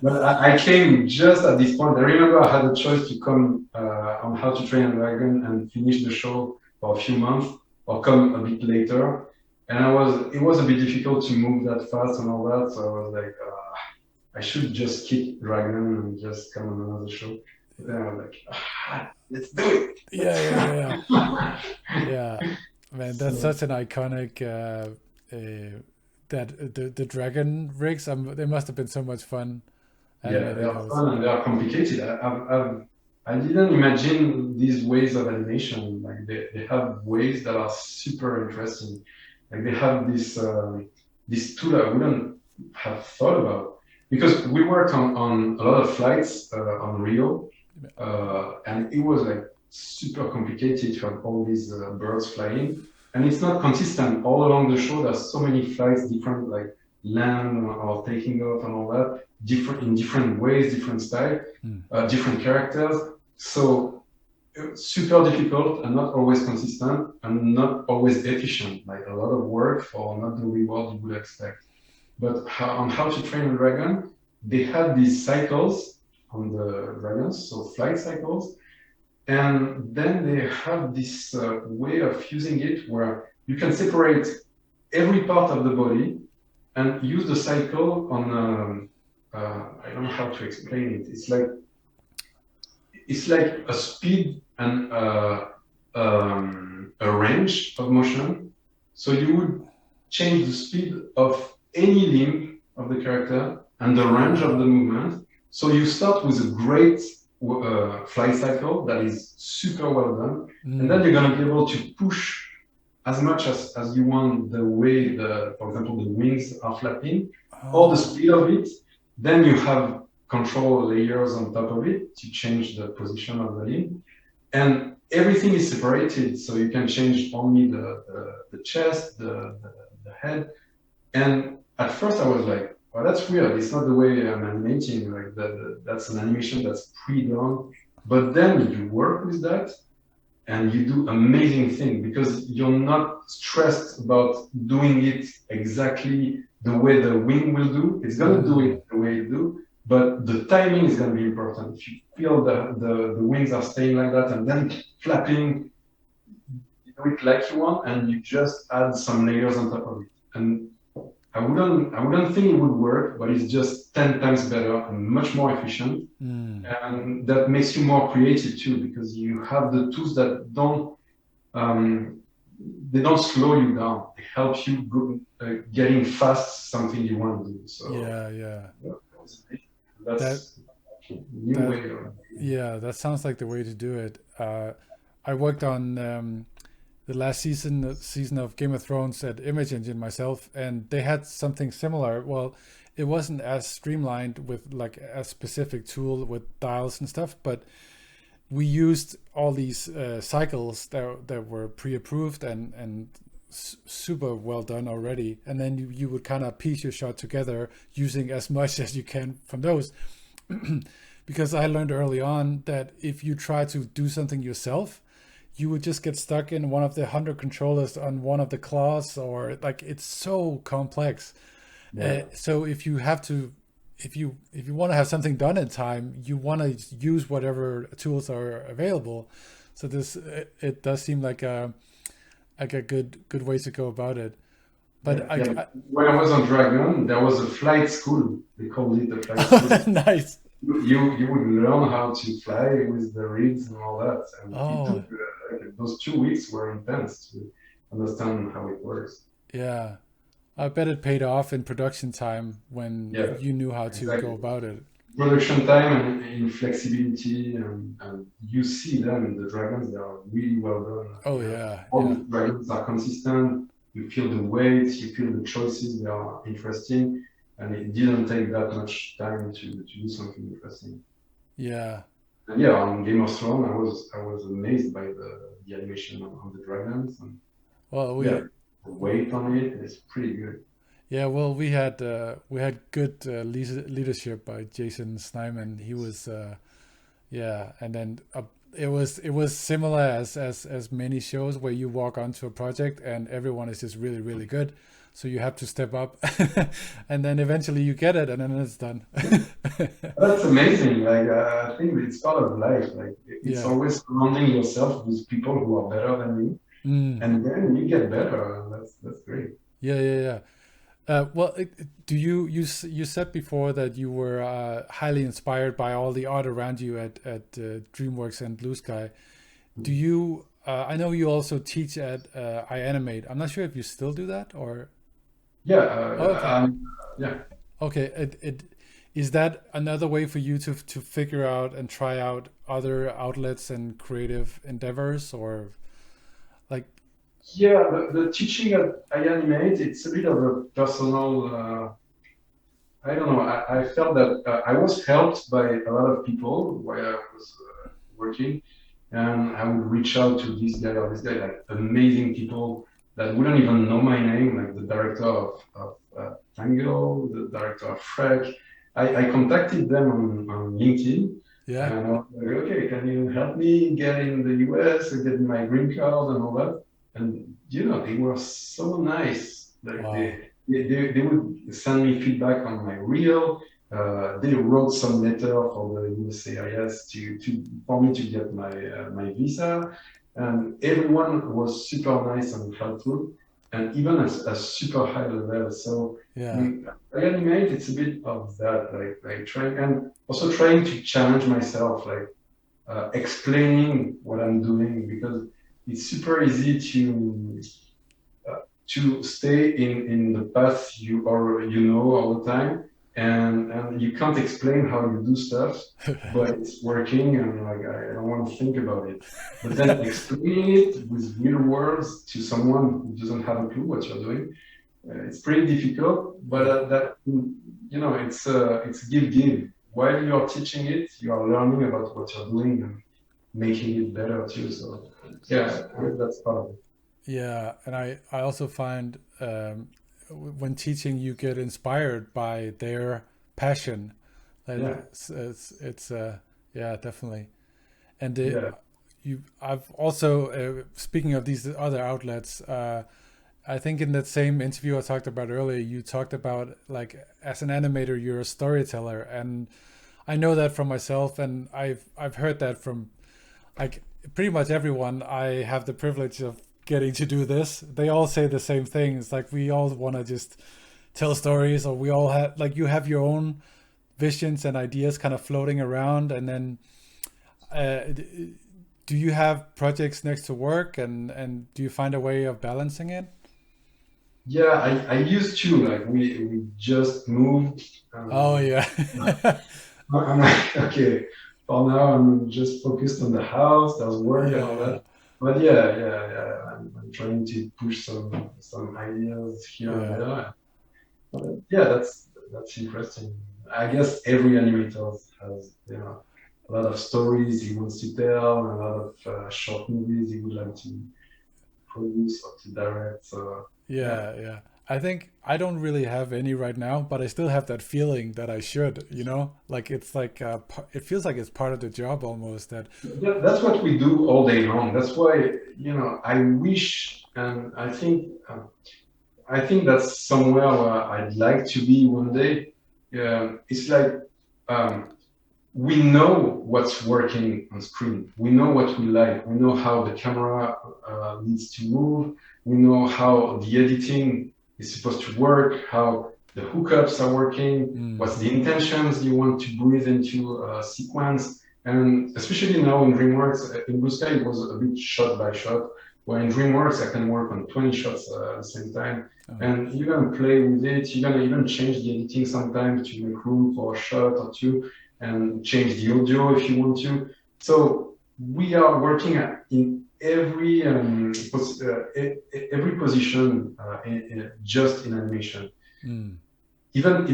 But I came just at this point. I remember I had a choice to come on How to Train a Dragon and finish the show for a few months, or come a bit later. And it was a bit difficult to move that fast and all that, so I was like, I should just keep Dragon and just come on another show. But then I was like, let's do it. Yeah. Man, that's such an iconic. That the dragon rigs. They must have been so much fun. Yeah, they are fun and they are complicated. I didn't imagine these ways of animation. Like they have ways that are super interesting. Like they have this tool I wouldn't have thought about, because we worked on a lot of flights on Rio, and it was like super complicated to have all these birds flying, and it's not consistent all along the show. There's so many flights, different like land or taking off and all that, in different ways, different style, different characters. So super difficult and not always consistent and not always efficient, like a lot of work for not the reward you would expect. But on How to Train a Dragon, they had these cycles on the dragons, so flight cycles, and then they have this way of using it where you can separate every part of the body and use the cycle on I don't know how to explain it. It's like a speed and a range of motion. So you would change the speed of any limb of the character and the range of the movement. So you start with a great flight cycle that is super well done, and then you're going to be able to push as much as you want the way for example, the wings are flapping, or the speed of it. Then you have control layers on top of it to change the position of the limb, and everything is separated, so you can change only the chest, the head. And at first I was like, well, that's weird. It's not the way I'm animating. Like that's an animation that's pre-done. But then you work with that, and you do amazing thing because you're not stressed about doing it exactly the way the wing will do. It's gonna do it the way you do, but the timing is gonna be important. If you feel the wings are staying like that and then flapping, you do it like you want, and you just add some layers on top of it. And I wouldn't think it would work, but it's just 10 times better and much more efficient. And that makes you more creative too, because you have the tools that don't slow you down. They help you getting fast something you want to do. So that's new way. Yeah, that sounds like the way to do it. I worked on the last season of Game of Thrones at Image Engine myself, and they had something similar. Well, it wasn't as streamlined with like a specific tool with dials and stuff, but we used all these cycles that were pre-approved and super well done already, and then you would kind of piece your shot together using as much as you can from those. Because I learned early on that if you try to do something yourself, you would just get stuck in one of the 100 controllers on one of the claws, or like it's so complex. So if you want to have something done in time, you want to use whatever tools are available. So it does seem like a good way to go about it. But when I was on Dragon, there was a flight school. They called it a flight school. Nice. You would learn how to fly with the rigs and all that. And it took, those 2 weeks were intense to understand how it works. Yeah. I bet it paid off in production time when you knew how to go about it. Production time and in flexibility, and you see them, the dragons, they are really well done. Oh yeah. All the dragons are consistent. You feel the weight, you feel the choices, they are interesting. And it didn't take that much time to do something interesting. Yeah. And on Game of Thrones, I was amazed by the animation on the dragons. And the weight on it is pretty good. Yeah, well, we had good leadership by Jason Snyman. He was, and then it was similar as many shows where you walk onto a project and everyone is just really, really good. So you have to step up, and then eventually you get it, and then it's done. That's amazing. Like I think it's part of life. Like it's always surrounding yourself with people who are better than you, and then you get better. That's great. Yeah. Well, you said before that you were highly inspired by all the art around you at DreamWorks and Blue Sky. Do you? I know you also teach at I Animate. I'm not sure if you still do that or. Okay. Is that another way for you to figure out and try out other outlets and creative endeavors, or like? Yeah, the teaching at I Animate, it's a bit of a personal. I don't know. I felt that I was helped by a lot of people while I was working, and I would reach out to this guy or this guy, like amazing people that wouldn't even know my name, like the director of Tango, the director of Shrek. I contacted them on LinkedIn. Yeah. And I was like, okay, can you help me get in the US and get my green card and all that? And they were so nice. Like they would send me feedback on my reel. They wrote some letter for the USAIS for me to get my visa. And everyone was super nice and helpful, and even a super high level. So I Animate, it's a bit of that, like trying, and also trying to challenge myself, like explaining what I'm doing, because it's super easy to stay in the path you know all the time, and you can't explain how you do stuff, but it's working, and like I don't want to think about it. But then explaining it with real words to someone who doesn't have a clue what you're doing, it's pretty difficult. But that it's give. While you're teaching it, you are learning about what you're doing and making it better too. So yeah, that's part of it. Yeah, and I also find when teaching, you get inspired by their passion. Like it's yeah, definitely. And I've also speaking of these other outlets, I think in that same interview I talked about earlier, you talked about like as an animator, you're a storyteller, and I know that from myself, and I've heard that from like pretty much everyone I have the privilege of getting to do this. They all say the same thing. It's like we all want to just tell stories, or we all have like you have your own visions and ideas kind of floating around, and then do you have projects next to work, and do you find a way of balancing it? Yeah, I used to, like we just moved. Oh yeah. I'm like, okay, for now I'm just focused on the house, there's work and all that. But yeah, I'm trying to push some ideas here and there. But yeah, that's interesting. I guess every animator has a lot of stories he wants to tell, and a lot of short movies he would like to produce or to direct. So yeah. I think I don't really have any right now, but I still have that feeling that I should, like it's like it feels like it's part of the job almost. That's what we do all day long. That's why I wish, and I think that's somewhere where I'd like to be one day. It's like we know what's working on screen. We know what we like. We know how the camera needs to move. We know how the editing is supposed to work, how the hookups are working, what's the intentions you want to breathe into a sequence. And especially now in DreamWorks, in Blue Sky, it was a bit shot by shot, where in DreamWorks, I can work on 20 shots at the same time. And you're going to play with it. You're going to even change the editing sometimes to make room for a shot or two, and change the audio if you want to. So we are working in every position just in animation. Even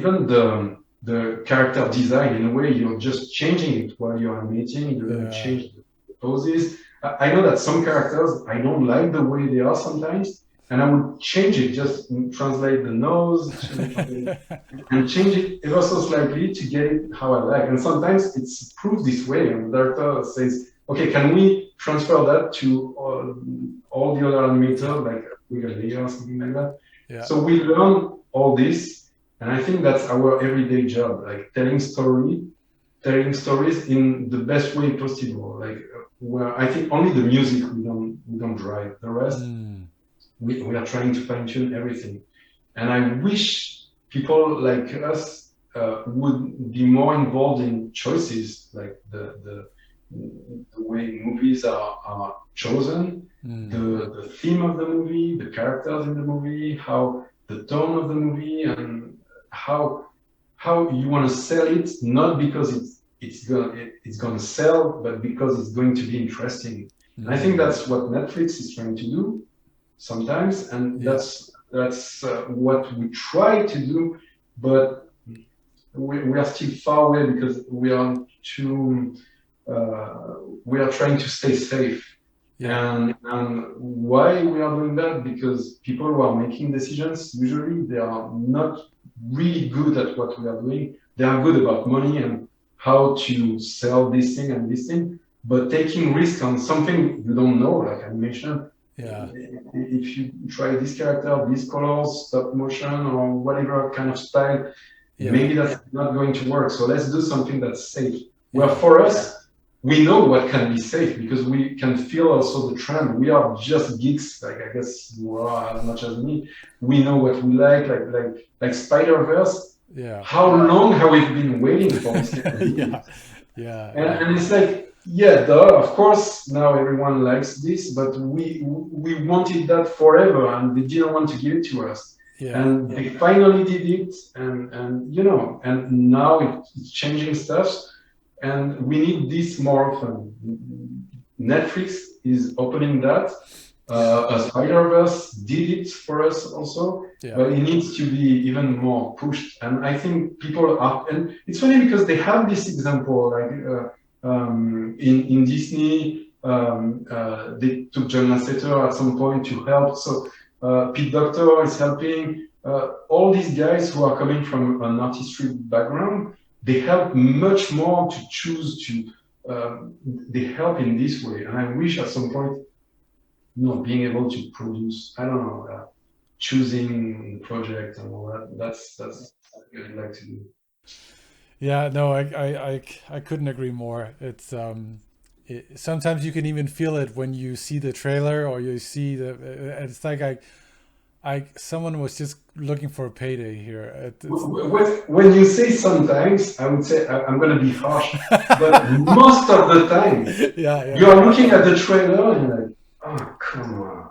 the character design, in a way, you're just changing it while you're animating. You're going to change the poses. I know that some characters, I don't like the way they are sometimes, and I would change it, just translate the nose and change it ever so slightly to get it how I like. And sometimes it's proved this way, and the director says, okay, can we transfer that to all the other animators, like we got layer or something like that? Yeah. So we learn all this, and I think that's our everyday job, like telling stories in the best way possible. Like where I think only the music we don't drive. The rest we are trying to fine tune everything. And I wish people like us would be more involved in choices, like the way movies are chosen, the theme of the movie, the characters in the movie, how the tone of the movie, and how you want to sell it, not because it's gonna sell, but because it's going to be interesting. And I think that's what Netflix is trying to do sometimes, and that's what we try to do, but we are still far away because we are trying to stay safe. And why we are doing that? Because people who are making decisions, usually they are not really good at what we are doing. They are good about money and how to sell this thing and this thing, but taking risk on something you don't know, like animation. If you try this character, these colors, stop motion, or whatever kind of style, maybe that's not going to work. So let's do something that's safe. Well, for us, we know what can be safe because we can feel also the trend. We are just geeks, like I guess you are as much as me. We know what we like Spider-Verse. How long have we been waiting for this? And it's like, Yeah, duh, of course, now everyone likes this, but we wanted that forever, and they didn't want to give it to us. Yeah. And they finally did it, and you know, and now it's changing stuff, and we need this more often. Netflix is opening that. A Spider-Verse did it for us also, Yeah. but it needs to be even more pushed. And I think people are, and it's funny because they have this example, like in Disney, they took John Lasseter at some point to help. So Pete Docter is helping. All these guys who are coming from an artistry background, they help much more to choose to. They help in this way, and I wish at some point, you know, being able to produce, I don't know, choosing project and all that. That's something I'd like to do. Yeah, no, I couldn't agree more. It's sometimes you can even feel it when you see the trailer or you see the. It's like someone was just looking for a payday here. When you say sometimes, I would say I'm going to be harsh, but most of the time, yeah. you are looking at the trailer and you're like, oh, come on.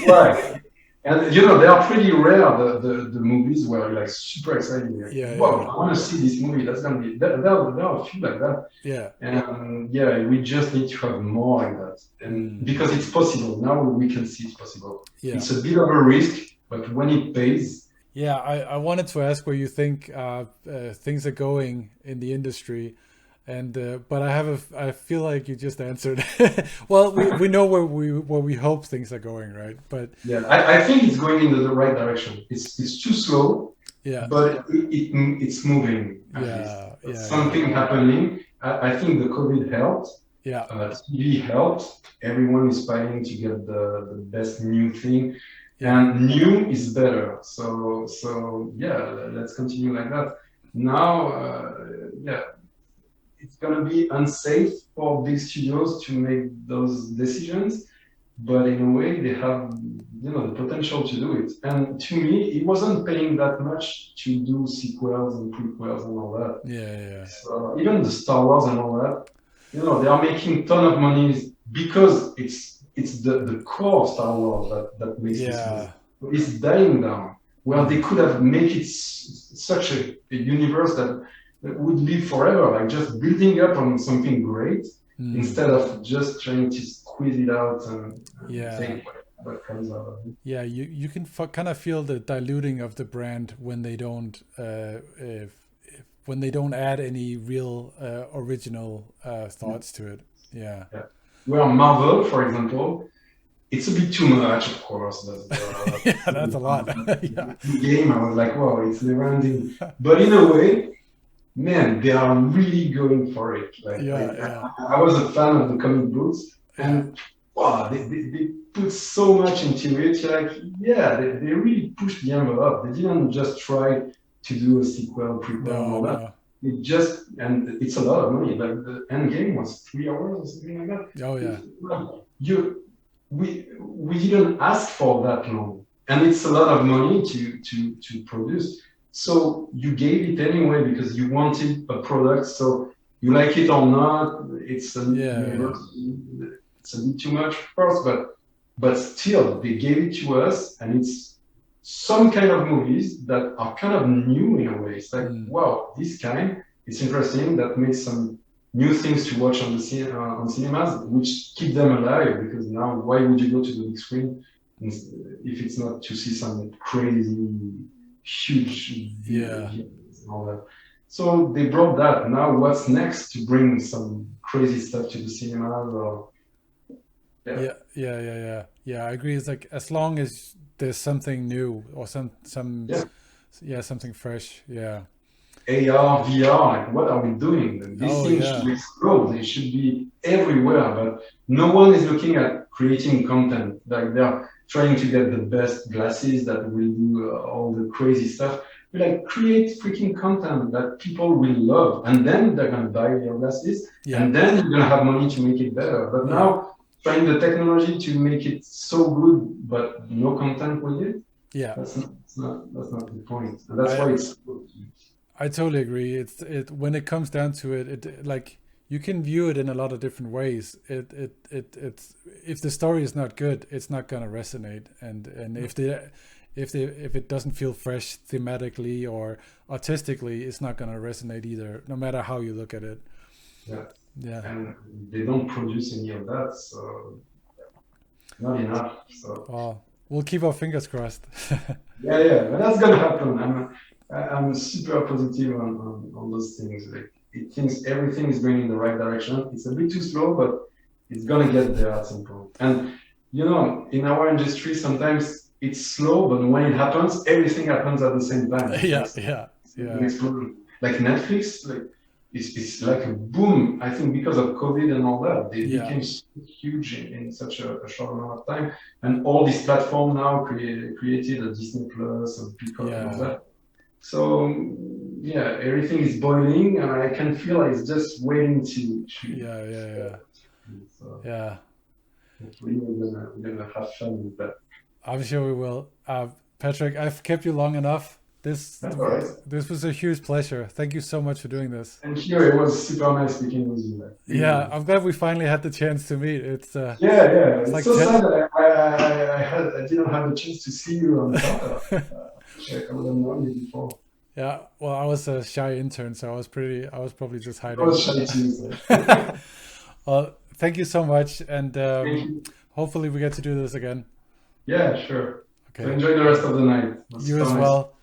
Why? And you know, they are pretty rare, the movies where you're like super excited. Like, wow, I want to see this movie. That's gonna be there are a few like that. Yeah. And yeah, we just need to have more like that. And because it's possible. Now we can see it's possible. Yeah. It's a bit of a risk, but when it pays. Yeah, I wanted to ask where you think things are going in the industry. And but I feel like you just answered. Well, we know where we hope things are going, right? But yeah, I think it's going in the right direction. It's too slow. Yeah, but it's moving. Yeah, something happening. I think the COVID helped. Yeah, TV helped. Everyone is fighting to get the best new thing, and new is better. So yeah, let's continue like that. Now, it's going to be unsafe for big studios to make those decisions, but in a way they have, you know, the potential to do it. And to me, it wasn't paying that much to do sequels and prequels and all that. Yeah. So even the Star Wars and all that, you know, they are making ton of money because it's the core Star Wars that makes this. It's dying down. Where they could have made it such a universe that would live forever, like just building up on something great instead of just trying to squeeze it out and think what comes out of it. Yeah, you can kind of feel the diluting of the brand when they don't add any real original thoughts to it. Yeah. Where Marvel, for example, it's a bit too much, of course. That's a lot. The game, I was like, wow, it's never ending. But in a way, man, they are really going for it. Like, I was a fan of the comic books, and wow, they put so much into it. You're like, yeah, they really pushed the envelope. They didn't just try to do a sequel, prequel, and all that. It just, and it's a lot of money. Like the end game was 3 hours or something like that. Oh yeah. We didn't ask for that long, and it's a lot of money to produce. So you gave it anyway because you wanted a product. So you like it or not, it's a bit too much, of course, but still they gave it to us, and it's some kind of movies that are kind of new in a way. It's like, wow, this kind, it's interesting. That makes some new things to watch on cinemas, which keep them alive. Because now, why would you go to the big screen if it's not to see some crazy, huge and all that? So they brought that. Now, what's next to bring some crazy stuff to the cinemas? Or I agree. It's like as long as there's something new or something fresh. Yeah. AR, VR, like what are we doing? These things should explode. They should be everywhere, but no one is looking at creating content. Like they're trying to get the best glasses that will do all the crazy stuff. We like create freaking content that people will love, and then they're gonna buy your glasses, and then you're gonna have money to make it better. But now trying the technology to make it so good, but no content with it. Yeah, that's not the point. And that's why it's good. I totally agree. When it comes down to it, like you can view it in a lot of different ways. It's if the story is not good, it's not gonna resonate, and if it doesn't feel fresh thematically or artistically, it's not gonna resonate either, no matter how you look at it. Yeah. Yeah. And they don't produce any of that, so not enough. So Oh, we'll keep our fingers crossed. yeah, but that's gonna happen. I'm super positive on those things. Like, it thinks everything is going in the right direction. It's a bit too slow, but it's gonna get there at some point. And you know, in our industry, sometimes it's slow, but when it happens, everything happens at the same time. It's an explosion. Like Netflix, like it's like a boom. I think because of COVID and all that, they became so huge in such a short amount of time. And all these platforms now created a Disney Plus and Peacock and all that. So yeah, everything is boiling, and I can feel like it's just waiting to. So hopefully we're gonna have fun with that. I'm sure we will. Patrick, I've kept you long enough. This was a huge pleasure. Thank you so much for doing this. Thank you. It was super nice speaking with you. Yeah, I'm glad we finally had the chance to meet. It's It's like so sad that I didn't have the chance to see you on top. I would have known you before. Yeah, well, I was a shy intern, so I was probably just hiding. I was shy too. Well, thank you so much, and hopefully we get to do this again. Yeah, sure. Okay. So enjoy the rest of the night. You as well.